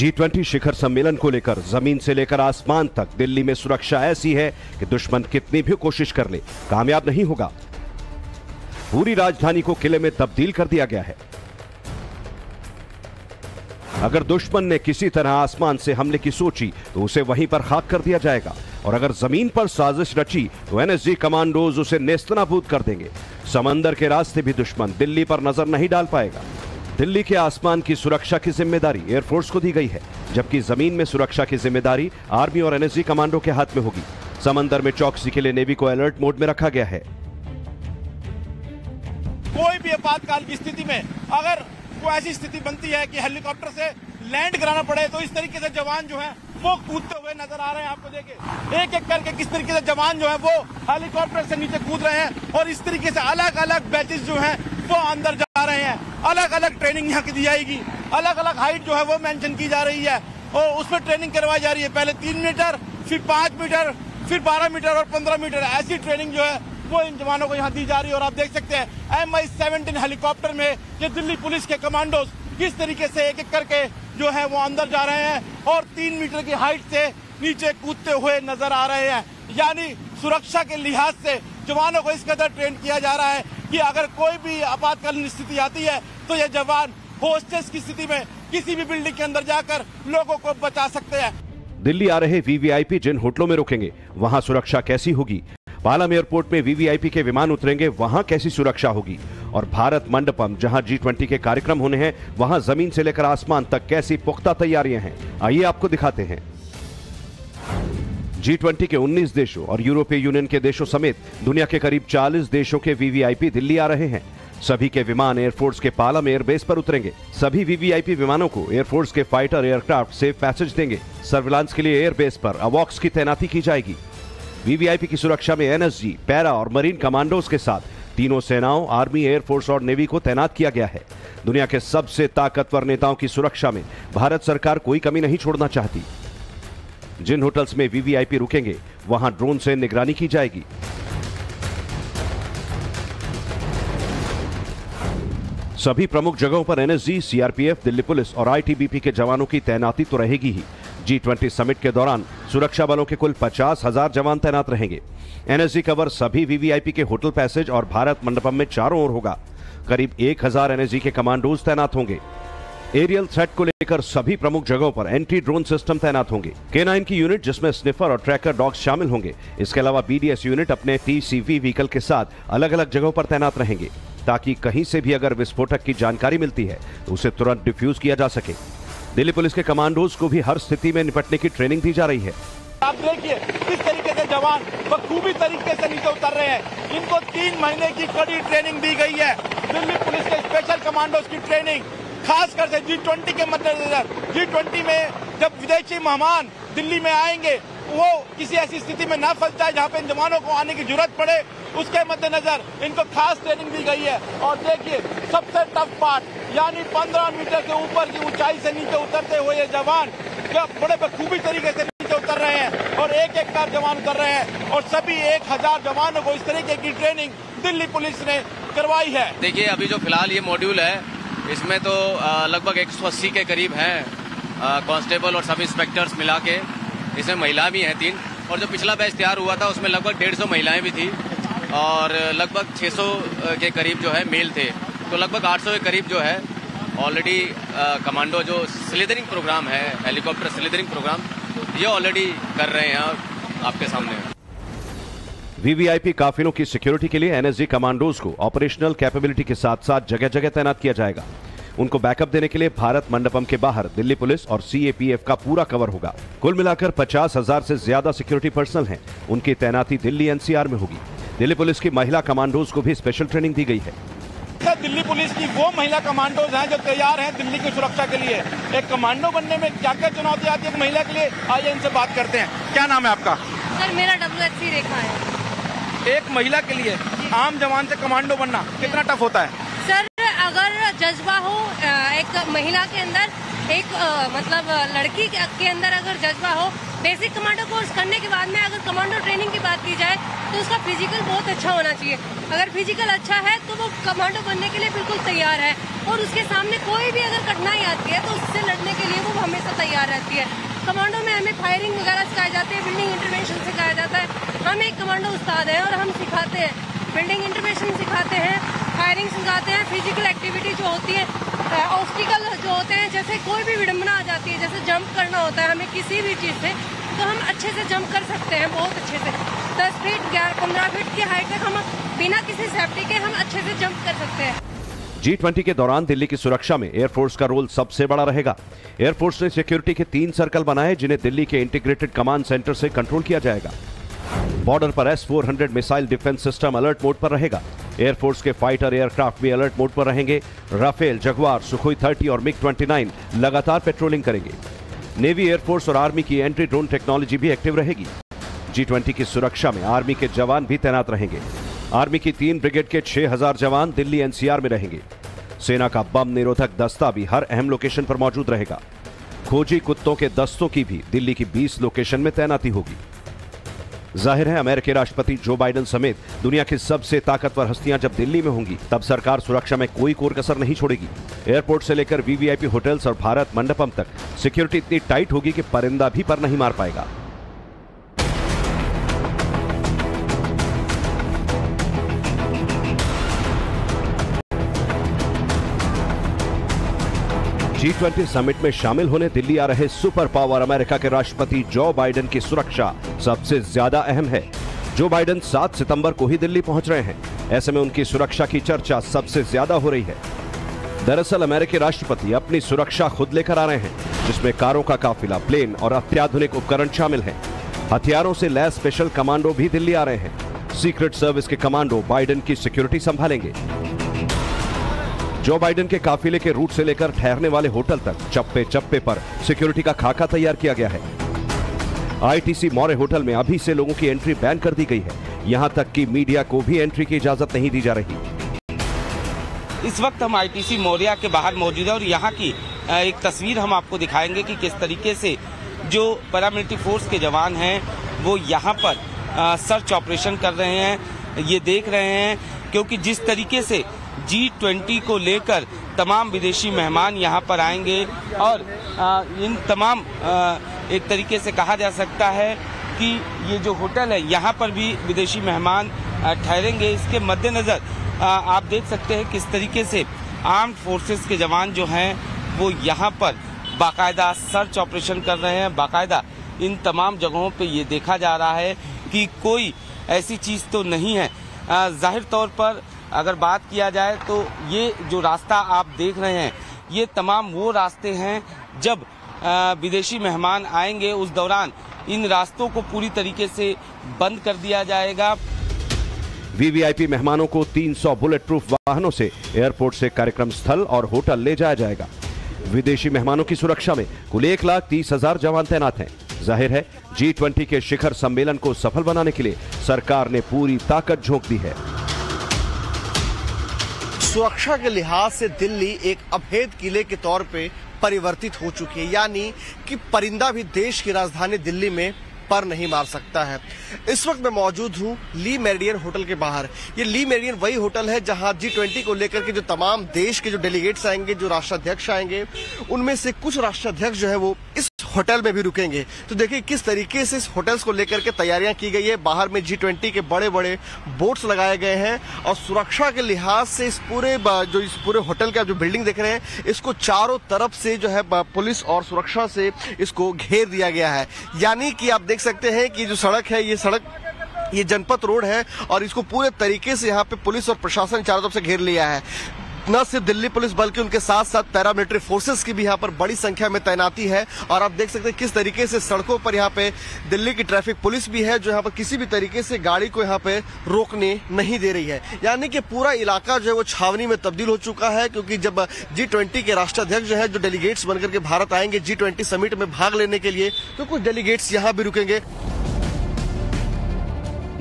G20 शिखर सम्मेलन को लेकर जमीन से लेकर आसमान तक दिल्ली में सुरक्षा ऐसी है कि दुश्मन कितनी भी कोशिश कर ले कामयाब नहीं होगा। पूरी राजधानी को किले में तब्दील कर दिया गया है। अगर दुश्मन ने किसी तरह आसमान से हमले की सोची तो उसे वहीं पर खाक कर दिया जाएगा और अगर जमीन पर साजिश रची तो एनएसजी कमांडोज उसे नेस्तनाबूद कर देंगे। समंदर के रास्ते भी दुश्मन दिल्ली पर नजर नहीं डाल पाएगा। दिल्ली के आसमान की सुरक्षा की जिम्मेदारी एयरफोर्स को दी गई है, जबकि जमीन में सुरक्षा की जिम्मेदारी आर्मी और एनएसजी कमांडो के हाथ में होगी। समंदर में चौकसी के लिए नेवी को अलर्ट मोड में रखा गया है। कोई भी आपातकाल की स्थिति में अगर कोई ऐसी स्थिति बनती है कि हेलीकॉप्टर से लैंड कराना पड़े तो इस तरीके से जवान जो है वो कूदते हुए नजर आ रहे हैं। आपको देखिए एक एक करके किस तरीके से जवान जो है वो हेलीकॉप्टर से नीचे कूद रहे हैं और इस तरीके से अलग अलग बैचेस जो हैं वो अंदर जा रहे हैं। अलग अलग ट्रेनिंग यहाँ की दी जाएगी, अलग अलग हाइट जो है वो मेंशन की जा रही है और उसमें ट्रेनिंग करवाई जा रही है। पहले 3 मीटर, फिर 5 मीटर, फिर 12 मीटर और 15 मीटर ऐसी ट्रेनिंग जो है वो इन जवानों को यहाँ दी जा रही है। और आप देख सकते हैं MI-17 हेलीकॉप्टर में ये दिल्ली पुलिस के कमांडोज किस तरीके से एक एक करके जो है वो अंदर जा रहे हैं और 3 मीटर की हाइट से नीचे कूदते हुए नजर आ रहे हैं। यानी सुरक्षा के लिहाज से जवानों को इस कदर ट्रेन किया जा रहा है कि अगर कोई भी आपातकालीन स्थिति आती है तो ये जवान होस्टेस की स्थिति में किसी भी बिल्डिंग के अंदर जाकर लोगों को बचा सकते हैं। दिल्ली आ रहे वीवीआईपी जिन होटलों में रुकेंगे वहां सुरक्षा कैसी होगी? पालम एयरपोर्ट में वीवीआईपी के विमान उतरेंगे, वहां कैसी सुरक्षा होगी? और भारत मंडपम जहां G20 के कार्यक्रम होने हैं वहां जमीन से लेकर आसमान तक कैसी पुख्ता तैयारियां हैं, आइए आपको दिखाते हैं। G20 के 19 देशों और यूरोपीय यूनियन के देशों समेत दुनिया के करीब 40 देशों के वीवीआईपी दिल्ली आ रहे हैं। सभी के विमान एयरफोर्स के पालम एयरबेस पर उतरेंगे। सभी वीवीआईपी विमानों को एयरफोर्स के फाइटर एयरक्राफ्ट सेफ पैसेज देंगे। सर्विलांस के लिए एयरबेस पर अवॉक्स की तैनाती की जाएगी। वीवीआईपी की सुरक्षा में एनएसजी, पैरा और मरीन कमांडोज के साथ तीनों सेनाओं, आर्मी, एयरफोर्स और नेवी को तैनात किया गया है। दुनिया के सबसे ताकतवर नेताओं की सुरक्षा में भारत सरकार कोई कमी नहीं छोड़ना चाहती। जिन होटल्स में वीवीआईपी रुकेंगे वहां ड्रोन से निगरानी की जाएगी। सभी प्रमुख जगहों पर एनएसजी, सीआरपीएफ, दिल्ली पुलिस और आईटीबीपी के जवानों की तैनाती तो रहेगी ही। G20 समिट के दौरान सुरक्षा बलों के कुल 50,000 जवान तैनात रहेंगे। एनएसजी कवर सभी वीवीआईपी के होटल पैसेज और भारत मंडपम में चारों ओर होगा। करीब 1000 एनएसजी के कमांडोज तैनात होंगे। एरियल थ्रेट को लेकर सभी प्रमुख जगहों पर एंटी ड्रोन सिस्टम तैनात होंगे। K9 की यूनिट जिसमें स्निफर और ट्रैकर डॉग्स शामिल होंगे। इसके अलावा BDS यूनिट अपने TCV व्हीकल के साथ अलग अलग जगहों पर तैनात रहेंगे ताकि कहीं से भी अगर विस्फोटक की जानकारी मिलती है तो उसे तुरंत डिफ्यूज किया जा सके। दिल्ली पुलिस के कमांडोज को भी हर स्थिति में निपटने की ट्रेनिंग दी जा रही है। आप देखिए किस तरीके से जवान बखूबी तरीके से नीचे उतर रहे हैं। इनको 3 महीने की कड़ी ट्रेनिंग दी गई है। दिल्ली पुलिस के स्पेशल कमांडोज की ट्रेनिंग खासकर से G20 के मद्देनजर, G20 में जब विदेशी मेहमान दिल्ली में आएंगे वो किसी ऐसी स्थिति में न फंस जाए जहाँ पे इन जवानों को आने की जरूरत पड़े, उसके मद्देनजर इनको खास ट्रेनिंग दी गई है। और देखिए सबसे टफ पार्ट यानी 15 मीटर के ऊपर की ऊंचाई से नीचे उतरते हुए ये जवान बड़े बखूबी तरीके से नीचे उतर रहे हैं और एक एक कर जवान उतर रहे हैं और सभी 1000 जवानों को इस तरीके की ट्रेनिंग दिल्ली पुलिस ने करवाई है। देखिए अभी जो फिलहाल ये मॉड्यूल है इसमें तो लगभग 180 के करीब हैं कांस्टेबल और सब इंस्पेक्टर्स मिला के। इसमें महिला भी हैं 3 और जो पिछला बैच तैयार हुआ था उसमें लगभग 150 महिलाएं भी थी और लगभग 600 के करीब जो है मेल थे। तो लगभग 800 के करीब जो है ऑलरेडी कमांडो जो स्लिदरिंग प्रोग्राम है, हेलीकॉप्टर स्लिदरिंग प्रोग्राम, ये ऑलरेडी कर रहे हैं आपके सामने। वीवीआईपी काफिलों की सिक्योरिटी के लिए एनएसजी कमांडोज को ऑपरेशनल कैपेबिलिटी के साथ साथ जगह जगह तैनात किया जाएगा। उनको बैकअप देने के लिए भारत मंडपम के बाहर दिल्ली पुलिस और CAPF का पूरा कवर होगा। कुल मिलाकर 50,000 से ज्यादा सिक्योरिटी पर्सनल हैं। उनकी तैनाती दिल्ली NCR में होगी। दिल्ली पुलिस की महिला कमांडोज को भी स्पेशल ट्रेनिंग दी गई है। दिल्ली पुलिस की वो महिला कमांडोज हैं जो तैयार हैं दिल्ली की सुरक्षा के लिए। एक कमांडो बनने में क्या क्या चुनौती आती है एक महिला के लिए, आइए इनसे बात करते हैं। क्या नाम है आपका? सर मेरा WHC रेखा है। एक महिला के लिए आम जवान से कमांडो बनना कितना टफ होता है? सर अगर जज्बा हो एक महिला के अंदर, एक मतलब लड़की के अंदर अगर जज्बा हो, बेसिक कमांडो कोर्स करने के बाद में अगर कमांडो ट्रेनिंग की बात की जाए तो उसका फिजिकल बहुत अच्छा होना चाहिए। अगर फिजिकल अच्छा है तो वो कमांडो बनने के लिए बिल्कुल तैयार है। और उसके सामने कोई भी अगर कठिनाई आती है तो उससे लड़ने के लिए वो हमेशा तैयार रहती है। कमांडो में हमें फायरिंग वगैरह सिखाए जाते हैं, बिल्डिंग इंटरवेंशन सिखाया जाता है। हम एक कमांडो उस्ताद हैं और हम सिखाते हैं, बिल्डिंग इंटरवेंशन सिखाते हैं, फायरिंग सिखाते हैं, फिजिकल एक्टिविटी जो होती है, ऑब्स्टिकल जो होते हैं, जैसे कोई भी विडंबना आ जाती है, जैसे जंप करना होता है हमें किसी भी चीज़ से, तो हम अच्छे से जंप कर सकते हैं, बहुत अच्छे से 10 फीट 15 फीट की हाइट तक हम बिना किसी सेफ्टी के हम अच्छे से जंप कर सकते हैं। G20 के दौरान दिल्ली की सुरक्षा में एयरफोर्स का रोल सबसे बड़ा रहेगा। एयरफोर्स ने सिक्योरिटी के 3 सर्कल बनाए जिन्हें दिल्ली के इंटीग्रेटेड कमांड सेंटर से कंट्रोल किया जाएगा। बॉर्डर पर S-400 missile defence system alert mode पर रहेगा। एयरफोर्स के फाइटर एयरक्राफ्ट भी अलर्ट मोड पर रहेंगे। राफेल, जगुआर, सुखोई 30 और MiG-29 लगातार पेट्रोलिंग करेंगे। नेवी, एयरफोर्स और आर्मी की एंटी ड्रोन टेक्नोलॉजी भी एक्टिव रहेगी। G20 की सुरक्षा में आर्मी के जवान भी तैनात रहेंगे। आर्मी की 3 ब्रिगेड के 6000 जवान दिल्ली NCR में रहेंगे। सेना का बम निरोधक दस्ता भी हर अहम लोकेशन पर मौजूद रहेगा। खोजी कुत्तों के दस्तों की भी दिल्ली की 20 लोकेशन में तैनाती होगी। जाहिर है, अमेरिकी राष्ट्रपति जो बाइडेन समेत दुनिया की सबसे ताकतवर हस्तियां जब दिल्ली में होंगी तब सरकार सुरक्षा में कोई कोर कसर नहीं छोड़ेगी। एयरपोर्ट से लेकर VVIP होटल्स और भारत मंडपम तक सिक्योरिटी इतनी टाइट होगी कि परिंदा भी पर नहीं मार पाएगा। G20 समिट में शामिल होने दिल्ली आ रहे सुपर पावर अमेरिका के राष्ट्रपति जो बाइडेन की सुरक्षा सबसे ज्यादा अहम है। जो बाइडेन 7 सितंबर को ही दिल्ली पहुंच रहे हैं, ऐसे में उनकी सुरक्षा की चर्चा सबसे ज्यादा हो रही है। दरअसल अमेरिकी राष्ट्रपति अपनी सुरक्षा खुद लेकर आ रहे हैं, जिसमें कारों का काफिला, प्लेन और अत्याधुनिक उपकरण शामिल हैं। हथियारों से लैस स्पेशल कमांडो भी दिल्ली आ रहे हैं। सीक्रेट सर्विस के कमांडो बाइडेन की सिक्योरिटी संभालेंगे। जो बाइडेन के काफिले के रूट से लेकर ठहरने वाले होटल तक चप्पे चप्पे पर सिक्योरिटी का खाका तैयार किया गया है। ITC मौर्य होटल में अभी से लोगों की एंट्री बैन कर दी गई है। यहां तक कि मीडिया को भी एंट्री की इजाजत नहीं दी जा रही। इस वक्त हम ITC मौर्य के बाहर मौजूद है और यहाँ की एक तस्वीर हम आपको दिखाएंगे कि किस तरीके से जो पैरामिलिट्री फोर्स के जवान हैं वो यहाँ पर सर्च ऑपरेशन कर रहे हैं। ये देख रहे हैं क्योंकि जिस तरीके से G20 को लेकर तमाम विदेशी मेहमान यहाँ पर आएंगे और इन तमाम एक तरीके से कहा जा सकता है कि ये जो होटल है यहाँ पर भी विदेशी मेहमान ठहरेंगे। इसके मद्देनज़र आप देख सकते हैं किस तरीके से आर्म्ड फोर्सेस के जवान जो हैं वो यहाँ पर बाकायदा सर्च ऑपरेशन कर रहे हैं। बाकायदा इन तमाम जगहों पे ये देखा जा रहा है कि कोई ऐसी चीज़ तो नहीं है। जाहिर तौर पर अगर बात किया जाए तो ये जो रास्ता आप देख रहे हैं ये तमाम वो रास्ते हैं जब विदेशी मेहमान आएंगे उस दौरान इन रास्तों को पूरी तरीके से बंद कर दिया जाएगा। VVIP मेहमानों को 300 बुलेट प्रूफ वाहनों से एयरपोर्ट से कार्यक्रम स्थल और होटल ले जाया जाएगा। विदेशी मेहमानों की सुरक्षा में कुल 1,30,000 जवान तैनात हैं। जाहिर है, G20 के शिखर सम्मेलन को सफल बनाने के लिए सरकार ने पूरी ताकत झोंक दी है। सुरक्षा के लिहाज से दिल्ली एक अभेद किले के तौर पे परिवर्तित हो चुकी है, यानी कि परिंदा भी देश की राजधानी दिल्ली में पर नहीं मार सकता है। इस वक्त मैं मौजूद हूँ ली मेरिडियन होटल के बाहर। ये ली मेरिडियन वही होटल है जहां G20 को लेकर के जो तमाम देश के जो डेलीगेट्स आएंगे, जो राष्ट्राध्यक्ष आएंगे, उनमें से कुछ राष्ट्राध्यक्ष जो है वो इस होटल में भी रुकेंगे। तो देखिए किस तरीके से इस होटल्स को लेकर के तैयारियां की गई है। बाहर में G20 के बड़े बड़े बोर्ड्स लगाए गए हैं और सुरक्षा के लिहाज से इस पूरे होटल का जो बिल्डिंग देख रहे हैं इसको चारों तरफ से जो है पुलिस और सुरक्षा से इसको घेर दिया गया है। यानी कि आप देख सकते हैं कि जो सड़क है ये जनपथ रोड है और इसको पूरे तरीके से यहाँ पे पुलिस और प्रशासन चारों तरफ से घेर लिया है। न सिर्फ दिल्ली पुलिस बल्कि उनके साथ साथ पैरामिलिट्री फोर्सेस की भी यहाँ पर बड़ी संख्या में तैनाती है और आप देख सकते हैं किस तरीके से सड़कों पर यहाँ पे दिल्ली की ट्रैफिक पुलिस भी है जो यहाँ पर किसी भी तरीके से गाड़ी को यहाँ पे रोकने नहीं दे रही है। यानी कि पूरा इलाका जो है वो छावनी में तब्दील हो चुका है, क्योंकि जब G20 के राष्ट्राध्यक्ष जो है जो डेलीगेट्स बनकर के भारत आएंगे G20 समिट में भाग लेने के लिए, तो कुछ डेलीगेट्स यहाँ भी रुकेंगे।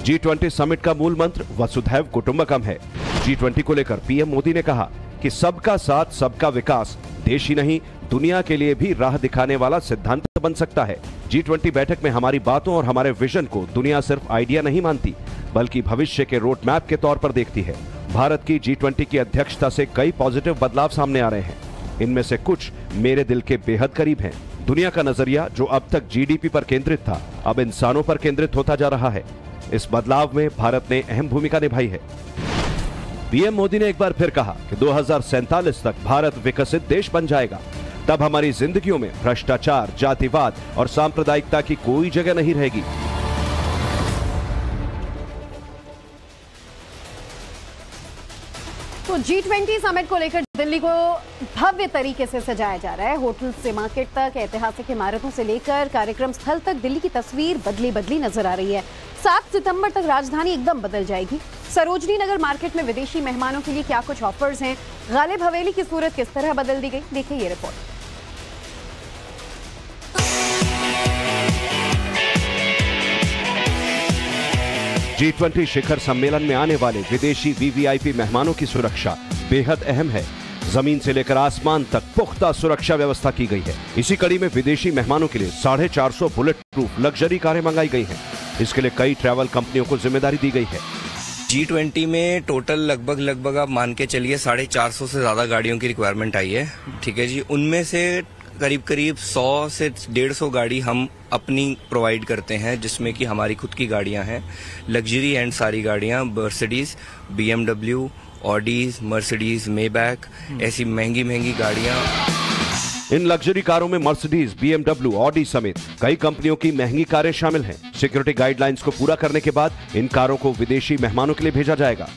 G20 समिट का मूल मंत्र वसुधैव कुटुंबकम है। G20 को लेकर PM मोदी ने कहा कि सबका साथ सबका विकास देश ही नहीं दुनिया के लिए भी राह दिखाने वाला सिद्धांत बन सकता है। G20 बैठक में हमारी बातों और हमारे विजन को दुनिया सिर्फ आइडिया नहीं मानती बल्कि भविष्य के रोड मैप के तौर पर देखती है। भारत की G20 की अध्यक्षता से कई पॉजिटिव बदलाव सामने आ रहे हैं। इनमें से कुछ मेरे दिल के बेहद करीब हैं। दुनिया का नजरिया जो अब तक जीडीपी पर केंद्रित था, अब इंसानों पर केंद्रित होता जा रहा है। इस बदलाव में भारत ने अहम भूमिका निभाई है। पीएम मोदी ने एक बार फिर कहा कि 2047 तक भारत विकसित देश बन जाएगा। तब हमारी जिंदगियों में भ्रष्टाचार, जातिवाद और सांप्रदायिकता की कोई जगह नहीं रहेगी। तो G20 समिट को लेकर दिल्ली को भव्य तरीके से सजाया जा रहा है। होटल से मार्केट तक, ऐतिहासिक इमारतों से लेकर कार्यक्रम स्थल तक दिल्ली की तस्वीर बदली बदली नजर आ रही है। 7 सितंबर तक राजधानी एकदम बदल जाएगी। सरोजनी नगर मार्केट में विदेशी मेहमानों के लिए क्या कुछ ऑफर्स हैं, गालिब हवेली की सूरत किस तरह बदल दी गई, देखिए ये रिपोर्ट। G20 शिखर सम्मेलन में आने वाले विदेशी वीवीआईपी मेहमानों की सुरक्षा बेहद अहम है। जमीन से लेकर आसमान तक पुख्ता सुरक्षा व्यवस्था की गई है। इसी कड़ी में विदेशी मेहमानों के लिए 450 बुलेट प्रूफ लग्जरी कारें मंगाई गई हैं। इसके लिए कई ट्रैवल कंपनियों को जिम्मेदारी दी गई है। G20 में टोटल लगभग आप मान के चलिए 450 से ज्यादा गाड़ियों की रिक्वायरमेंट आई है। ठीक है जी, उनमें से करीब 100 से 150 गाड़ी हम अपनी प्रोवाइड करते हैं, जिसमें कि हमारी खुद की गाड़ियां हैं। लग्जरी एंड सारी गाड़ियां मर्सिडीज, BMW, ऑडीज, मर्सिडीज, मेबैक, ऐसी महंगी गाड़ियां। इन लग्जरी कारों में मर्सिडीज, BMW, ऑडी समेत कई कंपनियों की महंगी कारें शामिल हैं। सिक्योरिटी गाइडलाइंस को पूरा करने के बाद इन कारों को विदेशी मेहमानों के लिए भेजा जाएगा।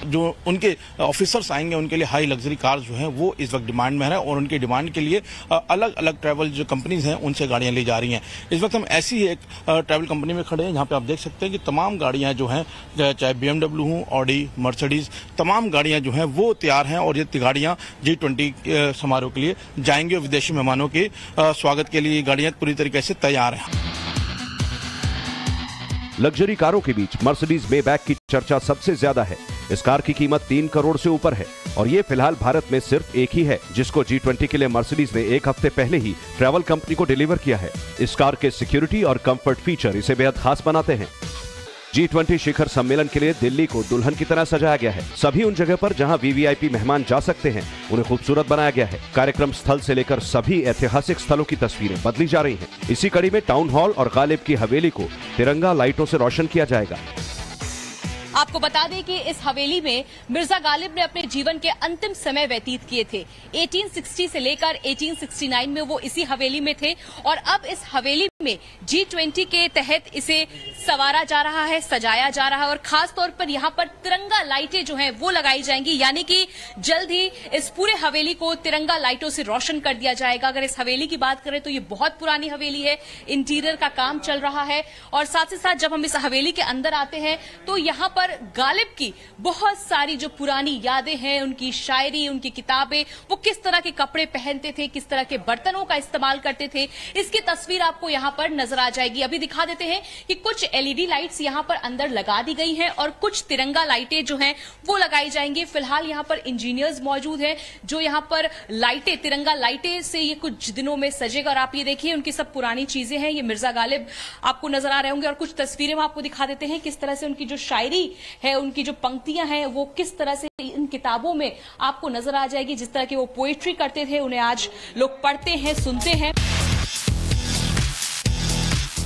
जो उनके ऑफिसर्स आएंगे उनके लिए हाई लग्जरी कार जो है वो इस वक्त डिमांड में है और उनकी डिमांड के लिए अलग अलग ट्रैवल जो कंपनीज हैं उनसे गाड़ियां ली जा रही हैं। इस वक्त हम ऐसी एक ट्रैवल कंपनी में खड़े हैं जहां पे आप देख सकते हैं कि तमाम गाड़ियां जो हैं, चाहे BMW हो, ऑडी, मर्सिडीज, तमाम गाड़ियां जो हैं वो तैयार हैं और ये गाड़ियां G20 समारोह के लिए जाएंगे और विदेशी मेहमानों के स्वागत के लिए ये गाड़ियां पूरी तरीके से तैयार हैं। लग्जरी कारों के बीच मर्सिडीज मेबैक की चर्चा सबसे ज्यादा है। इस कार की कीमत 3 करोड़ से ऊपर है और ये फिलहाल भारत में सिर्फ एक ही है, जिसको G20 के लिए मर्सिडीज ने एक हफ्ते पहले ही ट्रैवल कंपनी को डिलीवर किया है। इस कार के सिक्योरिटी और कंफर्ट फीचर इसे बेहद खास बनाते हैं। G20 शिखर सम्मेलन के लिए दिल्ली को दुल्हन की तरह सजाया गया है। सभी उन जगह पर जहां वीवीआईपी मेहमान जा सकते हैं उन्हें खूबसूरत बनाया गया है। कार्यक्रम स्थल से लेकर सभी ऐतिहासिक स्थलों की तस्वीरें बदली जा रही हैं। इसी कड़ी में टाउन हॉल और गालिब की हवेली को तिरंगा लाइटों से रोशन किया जाएगा। आपको बता दें कि इस हवेली में मिर्जा गालिब ने अपने जीवन के अंतिम समय व्यतीत किए थे। 1860 से लेकर 1869 में वो इसी हवेली में थे और अब इस हवेली में G20 के तहत इसे संवारा जा रहा है, सजाया जा रहा है और खास तौर पर यहाँ पर तिरंगा लाइटें जो हैं वो लगाई जाएंगी, यानी कि जल्द ही इस पूरे हवेली को तिरंगा लाइटों से रोशन कर दिया जाएगा। अगर इस हवेली की बात करें तो ये बहुत पुरानी हवेली है, इंटीरियर का काम चल रहा है और साथ ही साथ जब हम इस हवेली के अंदर आते हैं तो यहाँ पर गालिब की बहुत सारी जो पुरानी यादें हैं, उनकी शायरी, उनकी किताबें, वो किस तरह के कपड़े पहनते थे, किस तरह के बर्तनों का इस्तेमाल करते थे, इसकी तस्वीर आपको यहाँ पर नजर आ जाएगी। अभी दिखा देते हैं कि कुछ एलईडी लाइट्स यहाँ पर अंदर लगा दी गई हैं और कुछ तिरंगा लाइटें जो हैं वो लगाई जाएंगी। फिलहाल यहाँ पर इंजीनियर्स मौजूद हैं जो यहाँ पर लाइटें, तिरंगा लाइटें से ये कुछ दिनों में सजेगा और आप ये देखिए उनकी सब पुरानी चीजें हैं। ये मिर्जा गालिब आपको नजर आ रहे होंगे और कुछ तस्वीरें हम आपको दिखा देते हैं किस तरह से उनकी जो शायरी है, उनकी जो पंक्तियां हैं वो किस तरह से इन किताबों में आपको नजर आ जाएगी। जिस तरह की वो पोएट्री करते थे उन्हें आज लोग पढ़ते हैं, सुनते हैं।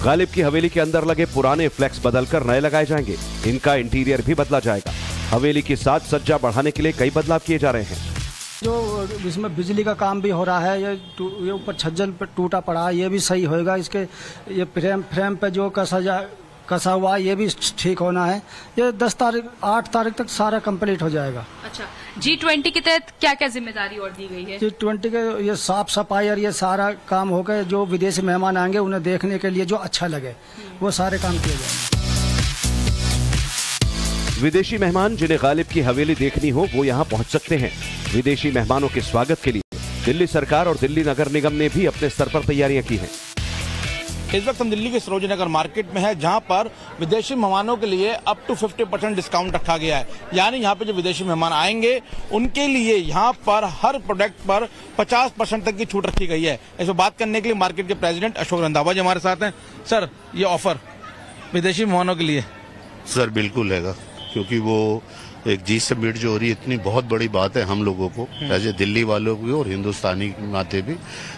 गालिब की हवेली के अंदर लगे पुराने फ्लैक्स बदलकर नए लगाए जाएंगे। इनका इंटीरियर भी बदला जाएगा। हवेली की साज सज्जा बढ़ाने के लिए कई बदलाव किए जा रहे हैं। जो इसमें बिजली का काम भी हो रहा है, ये ऊपर छज्जन पर टूटा पड़ा है, ये भी सही होएगा। इसके ये फ्रेम पे जो कसा हुआ ये भी ठीक होना है। ये 8 तारीख तक सारा कंप्लीट हो जाएगा। अच्छा, G20 के तहत क्या क्या जिम्मेदारी और दी गई है? G20 के ये साफ सफाई और ये सारा काम हो गए। जो विदेशी मेहमान आएंगे उन्हें देखने के लिए जो अच्छा लगे वो सारे काम किए जाएंगे। विदेशी मेहमान जिन्हें गालिब की हवेली देखनी हो वो यहाँ पहुँच सकते हैं। विदेशी मेहमानों के स्वागत के लिए दिल्ली सरकार और दिल्ली नगर निगम ने भी अपने स्तर पर तैयारियां की हैं। इस वक्त हम दिल्ली के सरोजनी नगर मार्केट में है जहां पर विदेशी मेहमानों के लिए अप टू 50% डिस्काउंट रखा गया है। यानी यहां पे जो विदेशी मेहमान आएंगे उनके लिए यहां पर हर प्रोडक्ट पर 50% तक की छूट रखी गई है। इस पर बात करने के लिए मार्केट के प्रेसिडेंट अशोक रंधावा जी हमारे साथ हैं। सर, ये ऑफर विदेशी मेहमानों के लिए? सर बिल्कुल हैगा। क्योंकि वो एक जी समिट जो हो रही है इतनी बहुत बड़ी बात है हम लोगों को, ऐसे दिल्ली वालों को और हिंदुस्तानी नाते भी।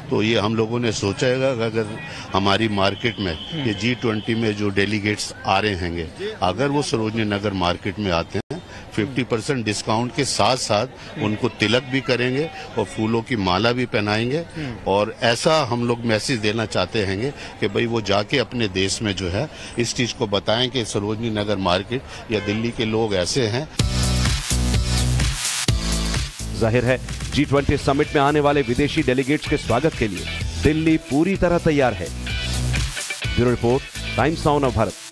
तो ये हम लोगों ने सोचा है कि अगर हमारी मार्केट में ये G20 में जो डेलीगेट्स आ रहे हैंगे, अगर वो सरोजनी नगर मार्केट में आते हैं 50% डिस्काउंट के साथ साथ उनको तिलक भी करेंगे और फूलों की माला भी पहनाएंगे। और ऐसा हम लोग मैसेज देना चाहते हैं कि भाई वो जाके अपने देश में जो है इस चीज को बताएं कि सरोजनी नगर मार्केट या दिल्ली के लोग ऐसे हैं। जाहिर है G20 समिट में आने वाले विदेशी डेलीगेट्स के स्वागत के लिए दिल्ली पूरी तरह तैयार है। ब्यूरो रिपोर्ट, टाइम्स नाउ नव भारत।